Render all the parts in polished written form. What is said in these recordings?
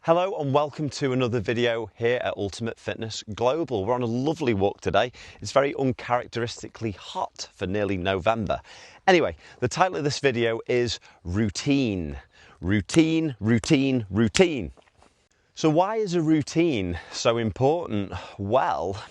Hello and welcome to another video here at Ultimate Fitness Global. We're on a lovely walk today. It's very uncharacteristically hot for nearly November. Anyway, the title of this video is Routine. Routine, routine, routine. So why is a routine so important? Well,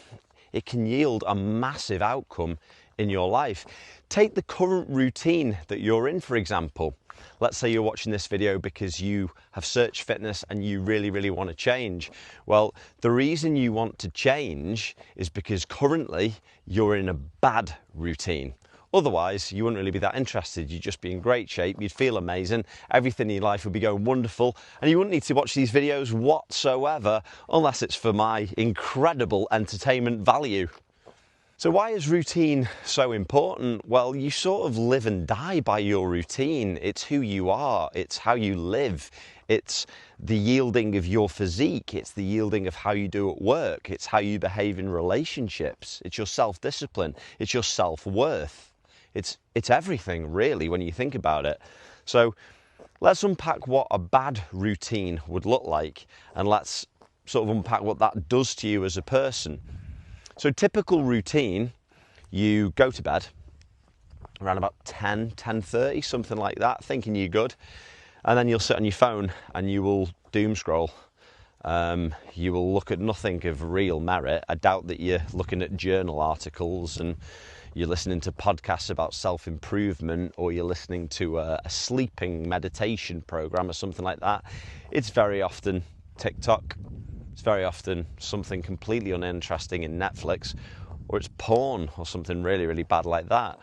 it can yield a massive outcome in your life. Take the current routine that you're in, for example. Let's say you're watching this video because you have searched fitness and you really want to change. Well, the reason you want to change is because currently you're in a bad routine. Otherwise, you wouldn't really be that interested. You'd just be in great shape, you'd feel amazing, everything in your life would be going wonderful, and you wouldn't need to watch these videos whatsoever unless it's for my incredible entertainment value. So why is routine so important? Well, you sort of live and die by your routine. It's who you are, it's how you live, it's the yielding of your physique, it's the yielding of how you do at work, it's how you behave in relationships, it's your self-discipline, it's your self-worth. It's everything really when you think about it. So let's unpack what a bad routine would look like, and let's sort of unpack what that does to you as a person. So typical routine, you go to bed around about 10:30, something like that, thinking you're good. And then you'll sit on your phone and you will doom scroll. You will look at nothing of real merit. I doubt that you're looking at journal articles and you're listening to podcasts about self-improvement, or you're listening to a sleeping meditation program or something like that. It's very often TikTok. It's very often something completely uninteresting in Netflix, or it's porn or something really bad like that.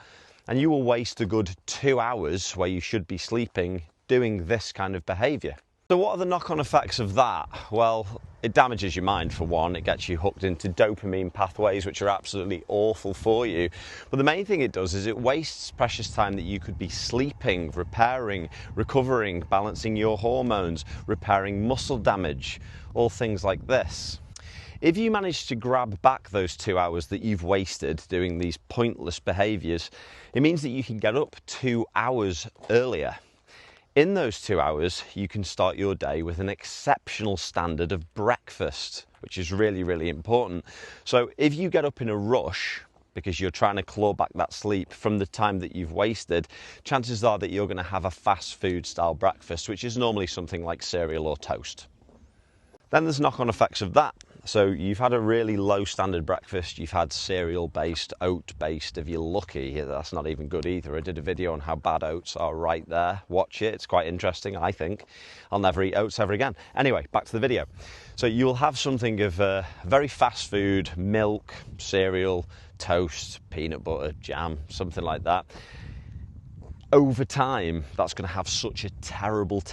And you will waste a good 2 hours where you should be sleeping doing this kind of behaviour. So what are the knock-on effects of that? Well, it damages your mind for one. It gets you hooked into dopamine pathways, which are absolutely awful for you. But the main thing it does is it wastes precious time that you could be sleeping, repairing, recovering, balancing your hormones, repairing muscle damage, all things like this. If you manage to grab back those 2 hours that you've wasted doing these pointless behaviours, it means that you can get up 2 hours earlier. In those 2 hours, you can start your day with an exceptional standard of breakfast, which is really important. So if you get up in a rush because you're trying to claw back that sleep from the time that you've wasted, chances are that you're going to have a fast food style breakfast, which is normally something like cereal or toast. Then there's knock-on effects of that. So you've had a really low standard breakfast, you've had cereal-based, oat-based, if you're lucky. That's not even good either. I did a video on how bad oats are right there. Watch it, it's quite interesting, I think. I'll never eat oats ever again. Anyway, back to the video. So you'll have something of very fast food, milk, cereal, toast, peanut butter, jam, something like that. Over time, that's going to have such a terrible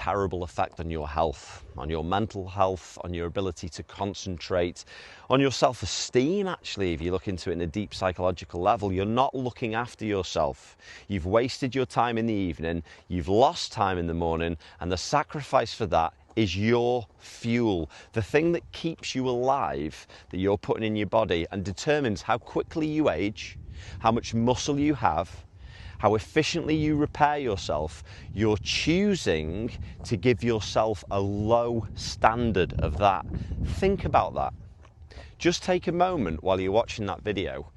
effect on your health, on your mental health, on your ability to concentrate, on your self-esteem. Actually, if you look into it in a deep psychological level, you're not looking after yourself. You've wasted your time in the evening, you've lost time in the morning, and the sacrifice for that is your fuel, the thing that keeps you alive, that you're putting in your body and determines how quickly you age, how much muscle you have, how efficiently you repair yourself. You're choosing to give yourself a low standard of that. Think about that. Just take a moment while you're watching that video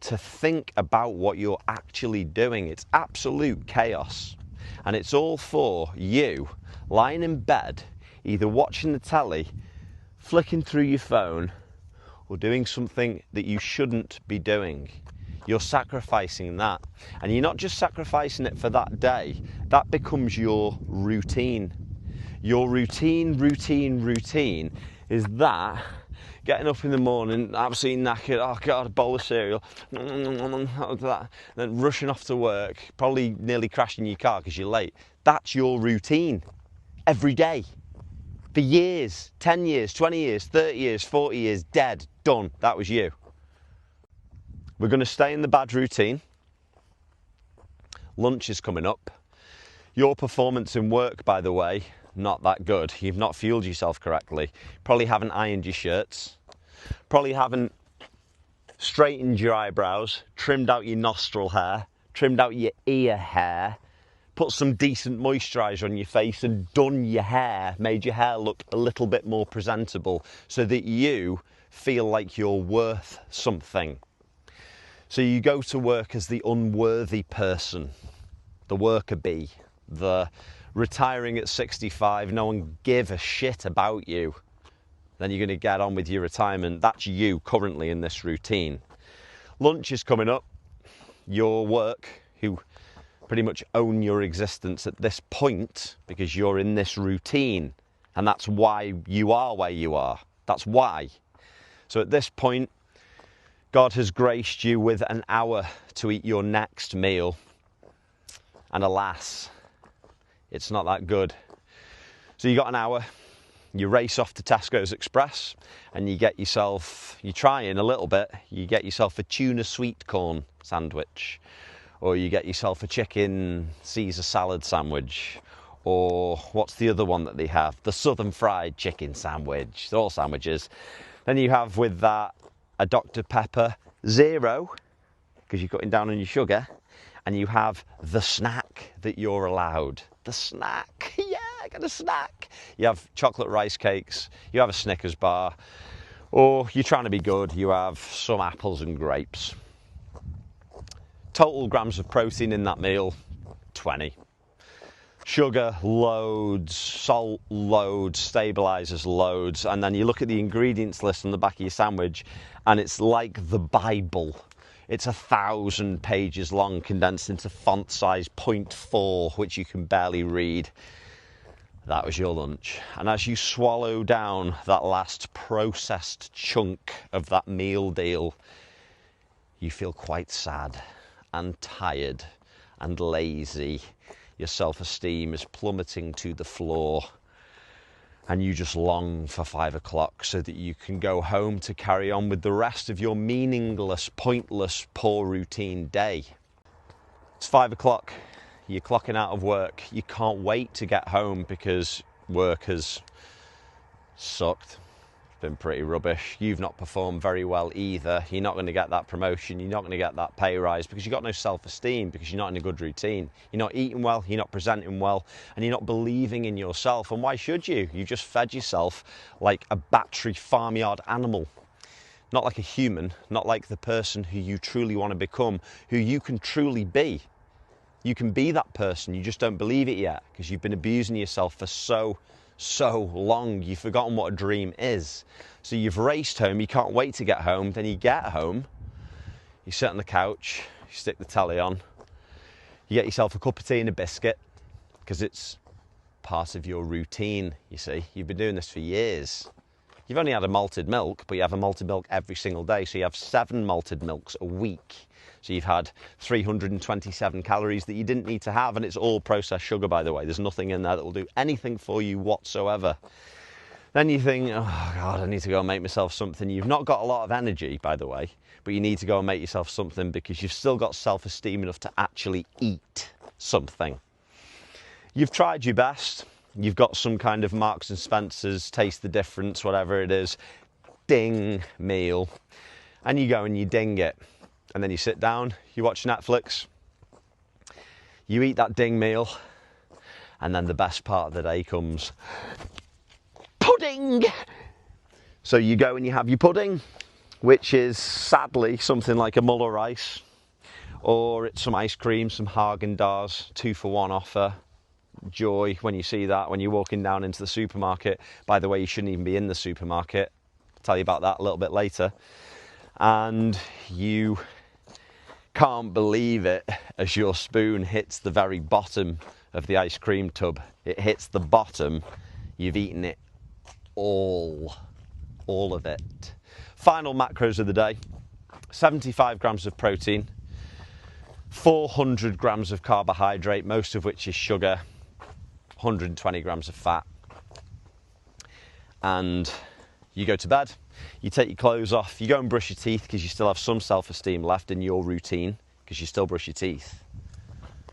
to think about what you're actually doing. It's absolute chaos. And it's all for you lying in bed, either watching the telly, flicking through your phone, or doing something that you shouldn't be doing. You're sacrificing that, and you're not just sacrificing it for that day. That becomes your routine. Your routine is that getting up in the morning, absolutely knackered, oh God, a bowl of cereal, then rushing off to work, probably nearly crashing your car because you're late. That's your routine every day. For years, 10 years, 20 years, 30 years, 40 years, dead, done. That was you. We're going to stay in the bad routine. Lunch is coming up. Your performance in work, by the way, not that good. You've not fueled yourself correctly. Probably haven't ironed your shirts. Probably haven't straightened your eyebrows, trimmed out your nostril hair, trimmed out your ear hair. put some decent moisturiser on your face and done your hair, made your hair look a little bit more presentable so that you feel like you're worth something. So you go to work as the unworthy person, the worker bee, the retiring at 65, no one give a shit about you. Then you're going to get on with your retirement. That's you currently in this routine. Lunch is coming up. Your work, who pretty much own your existence at this point because you're in this routine, and that's why you are where you are. That's why. So at this point, God has graced you with an hour to eat your next meal, and alas, it's not that good. So you got an hour, you race off to Tesco's Express, and you get yourself, you try in a little bit, you get yourself a tuna sweet corn sandwich, or you get yourself a chicken Caesar salad sandwich, or what's the other one that they have? The Southern Fried Chicken sandwich. They're all sandwiches. Then you have with that a Dr. Pepper Zero, because you're cutting down on your sugar, and you have the snack that you're allowed. The snack, yeah, I got a snack. You have chocolate rice cakes, you have a Snickers bar, or you're trying to be good, you have some apples and grapes. Total grams of protein in that meal, 20. Sugar, loads, salt, loads, stabilizers, loads, and then you look at the ingredients list on the back of your sandwich, and it's like the Bible. It's 1,000 pages long, condensed into font size 0.4, which you can barely read. That was your lunch. And as you swallow down that last processed chunk of that meal deal, you feel quite sad and tired and lazy. Your self-esteem is plummeting to the floor, and you just long for 5 o'clock so that you can go home to carry on with the rest of your meaningless, pointless, poor routine day. It's 5 o'clock, you're clocking out of work, you can't wait to get home because work has sucked. Been pretty rubbish. You've not performed very well either. You're not going to get that promotion, you're not going to get that pay rise because you've got no self-esteem, because you're not in a good routine. You're not eating well, you're not presenting well, and you're not believing in yourself. And why should you? You just fed yourself like a battery farmyard animal. Not like a human, not like the person who you truly want to become, who you can truly be. You can be that person, you just don't believe it yet because you've been abusing yourself for so long. You've forgotten what a dream is. So you've raced home, you can't wait to get home, then you get home, you sit on the couch, you stick the telly on, you get yourself a cup of tea and a biscuit because it's part of your routine, you see. You've been doing this for years. You've only had a malted milk, but you have a malted milk every single day, so you have 7 malted milks a week. So you've had 327 calories that you didn't need to have, and it's all processed sugar, by the way. There's nothing in there that will do anything for you whatsoever. Then you think, oh God, I need to go and make myself something. You've not got a lot of energy, by the way, but you need to go and make yourself something because you've still got self-esteem enough to actually eat something. You've tried your best. You've got some kind of Marks and Spencer's, Taste the Difference, whatever it is, ding meal, and you go and you ding it. And then you sit down, you watch Netflix, you eat that ding meal, and then the best part of the day comes. Pudding! So you go and you have your pudding, which is sadly something like a Muller ice, or it's some ice cream, some Haagen-Dazs, 2-for-1 offer. Joy when you see that, when you're walking down into the supermarket. By the way, you shouldn't even be in the supermarket. I'll tell you about that a little bit later. And you can't believe it as your spoon hits the very bottom of the ice cream tub. It hits the bottom, you've eaten it all of it. Final macros of the day: 75 grams of protein, 400 grams of carbohydrate, most of which is sugar, 120 grams of fat. And you go to bed, you take your clothes off, you go and brush your teeth because you still have some self-esteem left in your routine because you still brush your teeth.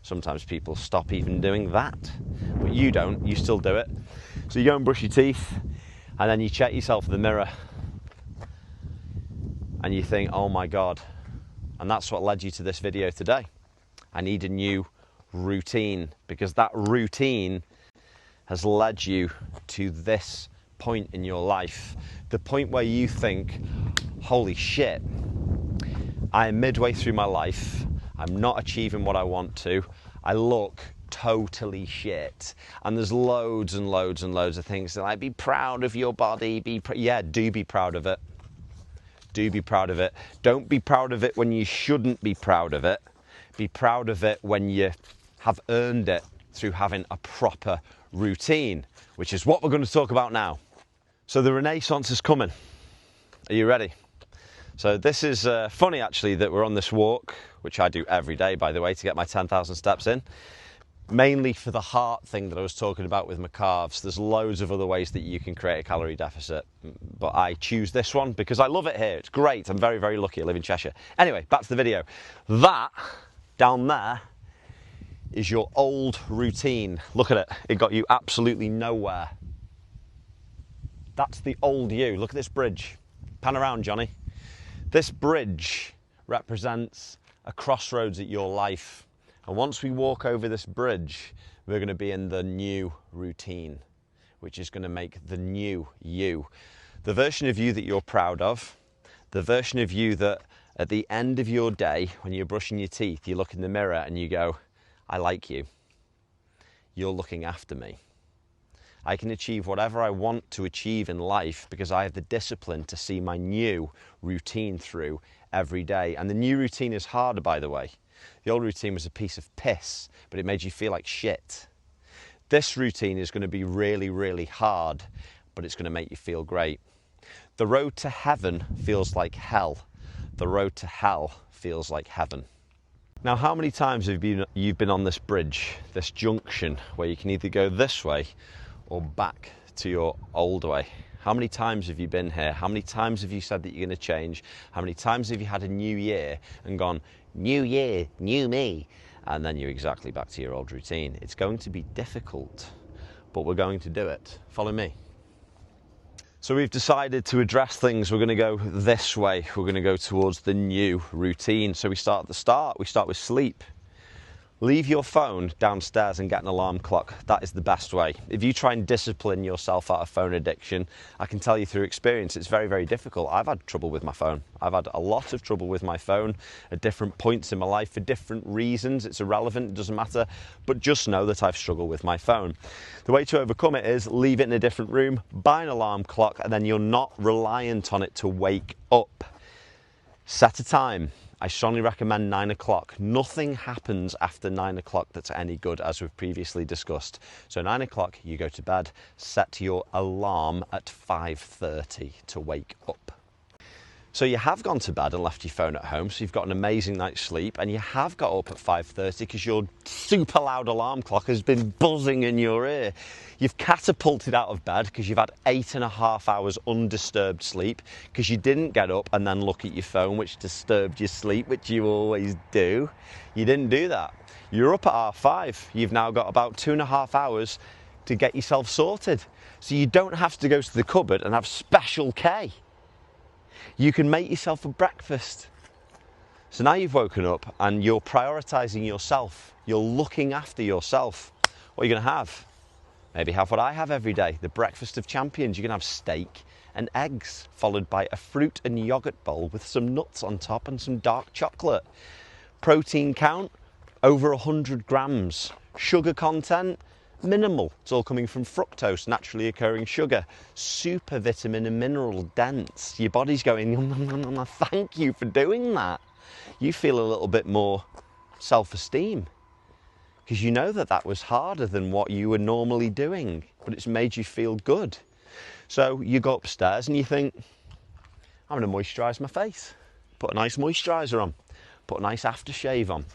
Sometimes people stop even doing that, but you don't, you still do it. So you go and brush your teeth, and then you check yourself in the mirror and you think, oh my God. And that's what led you to this video today. I need a new routine, because that routine has led you to this point in your life. The point where you think, holy shit, I am midway through my life, I'm not achieving what I want to, I look totally shit. And there's loads and loads and loads of things that like, be proud of your body, yeah, do be proud of it. Do be proud of it. Don't be proud of it when you shouldn't be proud of it. Be proud of it when you have earned it through having a proper routine, which is what we're going to talk about now. So the Renaissance is coming. Are you ready? So this is funny actually that we're on this walk, which I do every day by the way, to get my 10,000 steps in. Mainly for the heart thing that I was talking about with my calves. There's loads of other ways that you can create a calorie deficit, but I choose this one because I love it here. It's great. I'm very, very lucky. I live in Cheshire. Anyway, back to the video. That down there is your old routine. Look at it. It got you absolutely nowhere. That's the old you. Look at this bridge. Pan around, Johnny. This bridge represents a crossroads at your life. And once we walk over this bridge, we're going to be in the new routine, which is going to make the new you. The version of you that you're proud of, the version of you that at the end of your day, when you're brushing your teeth, you look in the mirror and you go, I like you. You're looking after me. I can achieve whatever I want to achieve in life because I have the discipline to see my new routine through every day. And the new routine is harder, by the way. The old routine was a piece of piss, but it made you feel like shit. This routine is going to be really, really hard, but it's going to make you feel great. The road to heaven feels like hell. The road to hell feels like heaven. Now, how many times have you've been on this bridge, this junction, where you can either go this way or back to your old way? How many times have you been here? How many times have you said that you're going to change? How many times have you had a new year and gone, new year, new me, and then you're exactly back to your old routine? It's going to be difficult, but we're going to do it. Follow me. So we've decided to address things. We're going to go this way. We're going to go towards the new routine. So we start at the start. We start with sleep. Leave your phone downstairs and get an alarm clock. That is the best way. If you try and discipline yourself out of phone addiction, I can tell you through experience, it's very, very difficult. I've had trouble with my phone. I've had a lot of trouble with my phone at different points in my life for different reasons. It's irrelevant, it doesn't matter, but just know that I've struggled with my phone. The way to overcome it is leave it in a different room, buy an alarm clock, and then you're not reliant on it to wake up. Set a time. I strongly recommend 9 o'clock. Nothing happens after 9 o'clock that's any good, as we've previously discussed. So 9 o'clock, you go to bed. Set your alarm at 5:30 to wake up. So you have gone to bed and left your phone at home, so you've got an amazing night's sleep, and you have got up at 5:30 because your super loud alarm clock has been buzzing in your ear. You've catapulted out of bed because you've had 8.5 hours undisturbed sleep because you didn't get up and then look at your phone, which disturbed your sleep, which you always do. You didn't do that. You're up at 5:30. You've now got about 2.5 hours to get yourself sorted. So you don't have to go to the cupboard and have Special K. You can make yourself a breakfast. So now you've woken up and you're prioritising yourself. You're looking after yourself. What are you going to have? Maybe have what I have every day, the breakfast of champions. You can have steak and eggs, followed by a fruit and yoghurt bowl with some nuts on top and some dark chocolate. Protein count, over 100 grams. Sugar content, minimal. It's all coming from fructose, naturally occurring sugar. Super vitamin and mineral dense. Your body's going, thank you for doing that. You feel a little bit more self-esteem because you know that that was harder than what you were normally doing, but it's made you feel good. So you go upstairs and you think, I'm going to moisturise my face. Put a nice moisturiser on. Put a nice aftershave on.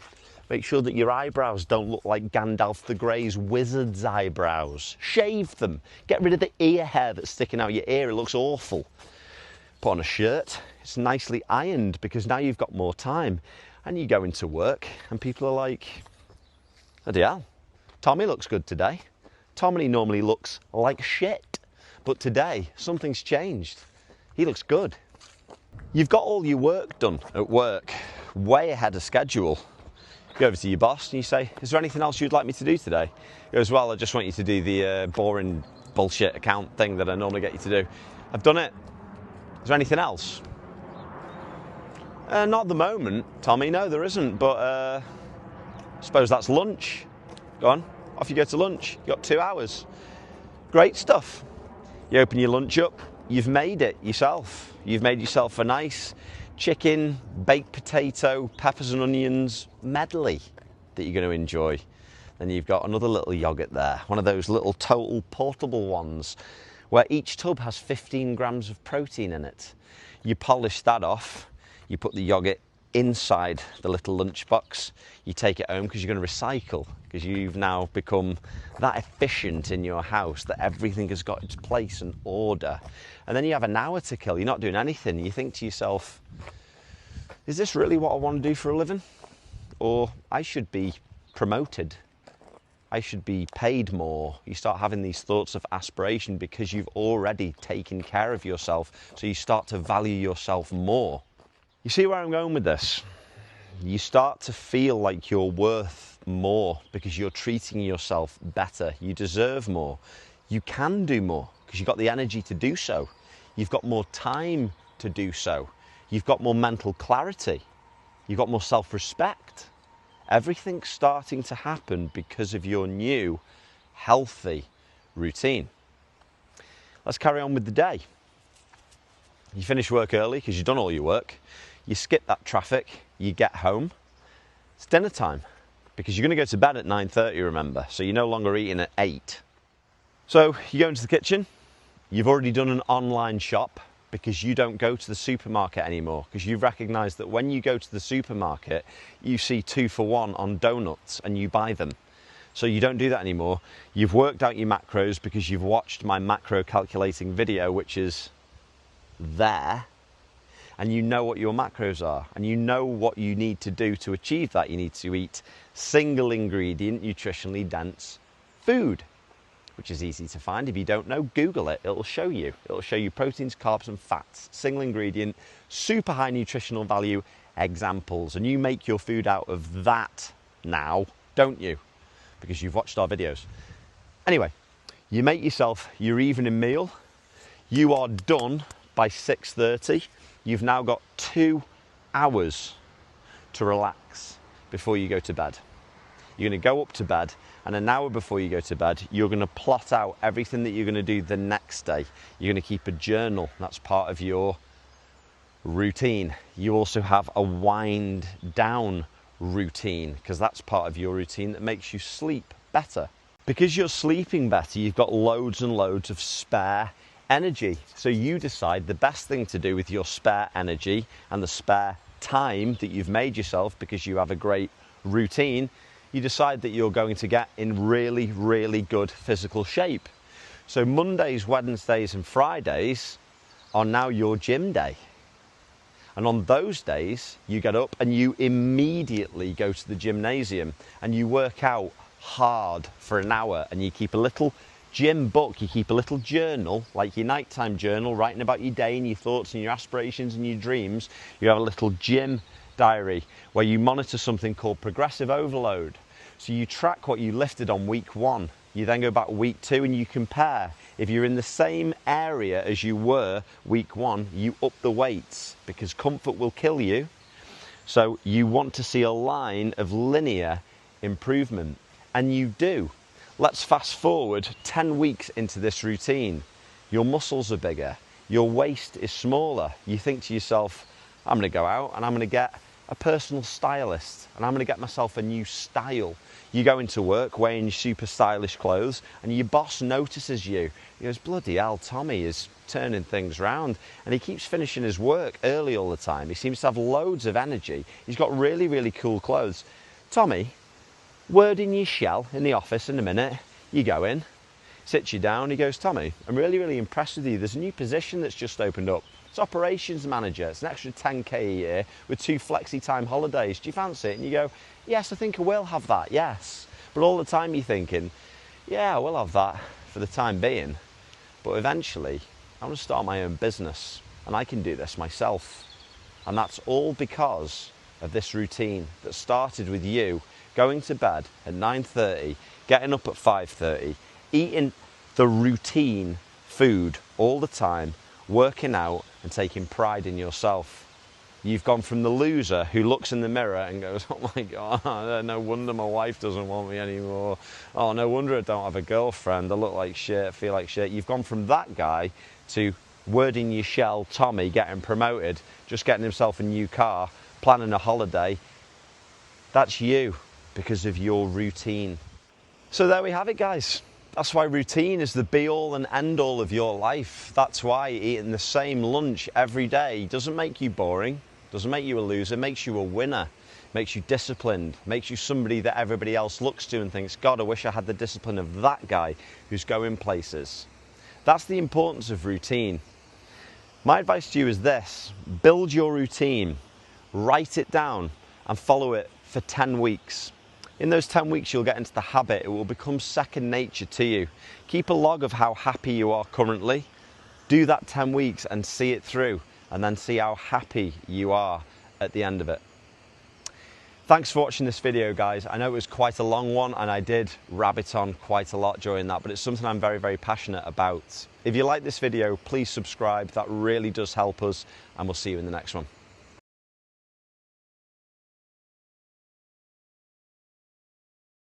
Make sure that your eyebrows don't look like Gandalf the Grey's wizard's eyebrows. Shave them. Get rid of the ear hair that's sticking out your ear. It looks awful. Put on a shirt. It's nicely ironed because now you've got more time. And you go into work and people are like, bloody hell, Tommy looks good today. Tommy normally looks like shit. But today, something's changed. He looks good. You've got all your work done at work, way ahead of schedule. You go over to your boss and you say, is there anything else you'd like me to do today? He goes, well, I just want you to do the boring bullshit account thing that I normally get you to do. I've done it. Is there anything else? Not at the moment, Tommy. No, there isn't. But I suppose that's lunch. Go on, off you go to lunch. You've got 2 hours. Great stuff. You open your lunch up. You've made it yourself. You've made yourself a nice chicken, baked potato, peppers and onions medley that you're going to enjoy. Then you've got another little yoghurt there, one of those little total portable ones where each tub has 15 grams of protein in it. You polish that off, you put the yoghurt inside the little lunchbox, you take it home because you're going to recycle, because you've now become that efficient in your house that everything has got its place and order. And then you have an hour to kill, you're not doing anything. You think to yourself, is this really what I want to do for a living? Or I should be promoted. I should be paid more. You start having these thoughts of aspiration because you've already taken care of yourself. So you start to value yourself more. You see where I'm going with this? You start to feel like you're worth more because you're treating yourself better. You deserve more. You can do more because you've got the energy to do so. You've got more time to do so. You've got more mental clarity. You've got more self-respect. Everything's starting to happen because of your new, healthy routine. Let's carry on with the day. You finish work early because you've done all your work. You skip that traffic. You get home. It's dinner time because you're going to go to bed at 9:30, remember. So you're no longer eating at 8. So you go into the kitchen. You've already done an online shop because you don't go to the supermarket anymore, because you've recognised that when you go to the supermarket, you see 2 for 1 on donuts and you buy them. So you don't do that anymore. You've worked out your macros because you've watched my macro calculating video, which is there, and you know what your macros are, and you know what you need to do to achieve that. You need to eat single ingredient, nutritionally dense food, which is easy to find. If you don't know, Google it. It'll show you. It'll show you proteins, carbs and fats, single ingredient, super high nutritional value examples. And you make your food out of that now, don't you? Because you've watched our videos. Anyway, you make yourself your evening meal. You are done by 6:30. You've now got 2 hours to relax before you go to bed. You're going to go up to bed, and an hour before you go to bed, you're going to plot out everything that you're going to do the next day. You're going to keep a journal. That's part of your routine. You also have a wind down routine, because that's part of your routine that makes you sleep better. Because you're sleeping better, you've got loads and loads of spare energy. So you decide the best thing to do with your spare energy and the spare time that you've made yourself because you have a great routine. You decide that you're going to get in really, really good physical shape. So Mondays, Wednesdays and Fridays are now your gym day. And on those days, you get up and you immediately go to the gymnasium and you work out hard for an hour, and you keep a little gym book, you keep a little journal, like your nighttime journal, writing about your day and your thoughts and your aspirations and your dreams. You have a little gym diary where you monitor something called progressive overload. So you track what you lifted on week 1. You then go back week 2 and you compare. If you're in the same area as you were week 1, you up the weights, because comfort will kill you. So you want to see a line of linear improvement, and you do. Let's fast forward 10 weeks into this routine. Your muscles are bigger, your waist is smaller. You think to yourself, I'm going to go out and I'm going to get a personal stylist and I'm going to get myself a new style. You go into work wearing your super stylish clothes and your boss notices you. He goes, bloody hell, Tommy is turning things round, and he keeps finishing his work early all the time. He seems to have loads of energy. He's got really, really cool clothes. Tommy, word in your shell in the office in a minute. You go in, sits you down, he goes, Tommy, I'm really, really impressed with you. There's a new position that's just opened up. It's operations manager. It's an extra 10k a year with 2 flexi time holidays. Do you fancy it? And you go, yes, I think I will have that, yes. But all the time you're thinking, yeah, I will have that for the time being. But eventually, I want to start my own business and I can do this myself. And that's all because of this routine that started with you going to bed at 9:30, getting up at 5:30, eating the routine food all the time, working out and taking pride in yourself. You've gone from the loser who looks in the mirror and goes, oh my God, no wonder my wife doesn't want me anymore. Oh, no wonder I don't have a girlfriend. I look like shit, feel like shit. You've gone from that guy to word in your shell Tommy getting promoted, just getting himself a new car, planning a holiday. That's you because of your routine. So there we have it, guys. That's why routine is the be-all and end-all of your life. That's why eating the same lunch every day doesn't make you boring, doesn't make you a loser, makes you a winner, makes you disciplined, makes you somebody that everybody else looks to and thinks, God, I wish I had the discipline of that guy who's going places. That's the importance of routine. My advice to you is this: build your routine, write it down and follow it for 10 weeks. In those 10 weeks, you'll get into the habit. It will become second nature to you. Keep a log of how happy you are currently. Do that 10 weeks and see it through, and then see how happy you are at the end of it. Thanks for watching this video, guys. I know it was quite a long one, and I did rabbit on quite a lot during that, but it's something I'm very, very passionate about. If you like this video, please subscribe. That really does help us, and we'll see you in the next one.